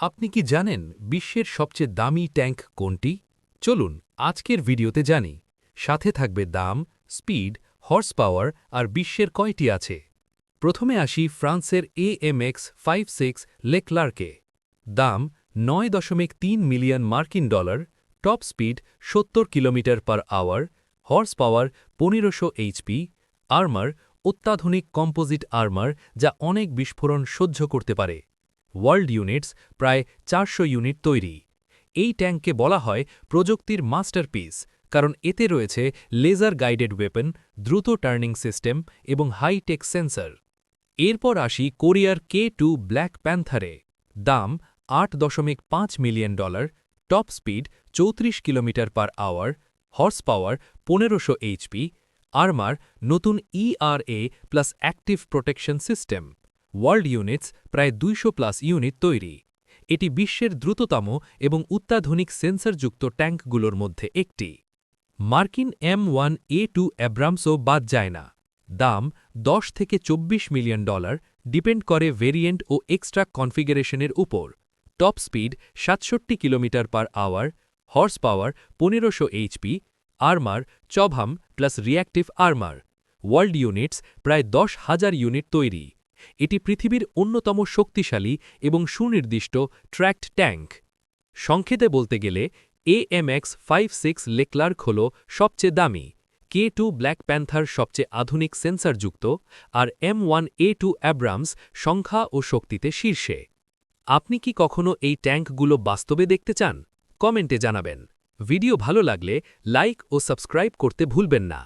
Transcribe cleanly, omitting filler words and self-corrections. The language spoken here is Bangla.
আপনি কি জানেন বিশ্বের সবচেয়ে দামি ট্যাঙ্ক কোনটি? চলুন আজকের ভিডিওতে জানি। সাথে থাকবে দাম, স্পিড, হর্স পাওয়ার আর বিশ্বের কয়টি আছে। প্রথমে আসি ফ্রান্সের AMX 56 লেক্লার্কে। দাম 9.3 মিলিয়ন মার্কিন dollar, top speed 70 kilometre per hour, horse power 1500 HP, armour অত্যাধুনিক কম্পোজিট আর্মার যা অনেক বিস্ফোরণ সহ্য করতে পারে। ওয়ার্ল্ড ইউনিটস প্রায় 400 ইউনিট তৈরি। এই ট্যাঙ্ককে বলা হয় প্রযুক্তির মাস্টারপিস, কারণ এতে রয়েছে লেজার গাইডেড ওয়েপন, দ্রুত টার্নিং সিস্টেম এবং হাই-টেক সেন্সর। এরপর আসি কোরিয়ার K2 ব্ল্যাক প্যান্থারে। দাম 8.5 million dollar, top speed 34 kilometre per hour, horse power 1500 HP, armour নতুন ERA plus active protection system. World units প্রায় 200+ ইউনিট তৈরি। এটি বিশ্বের দ্রুততম এবং অত্যাধুনিক সেন্সরযুক্ত ট্যাঙ্কগুলোর মধ্যে একটি। মার্কিন M1A2 অ্যাব্রামসও বাদ যায় না। দাম 10 থেকে 24 মিলিয়ন ডলার, ডিপেন্ড করে ভেরিয়েন্ট ও এক্সট্রা কনফিগারেশনের উপর। Top speed 67 kilometre per hour, horse power 1500 HP, armour Chobham plus reactive armour. World units প্রায় 10,000 ইউনিট তৈরি। এটি পৃথিবীর অন্যতম শক্তিশালী এবং সুনির্দিষ্ট ট্র্যাকড ট্যাঙ্ক। সংক্ষেপে বলতে গেলে AMX 56 লেক্লার্ক হল সবচেয়ে দামি, K2 ব্ল্যাক প্যান্থার সবচেয়ে আধুনিক সেন্সরযুক্ত, আর M1A2 অ্যাব্রামস সংখ্যা ও শক্তিতে শীর্ষে। আপনি কি কখনো এই ট্যাঙ্কগুলো বাস্তবে দেখতে চান? কমেন্টে জানাবেন। ভিডিও ভালো লাগলে লাইক ও সাবস্ক্রাইব করতে ভুলবেন না।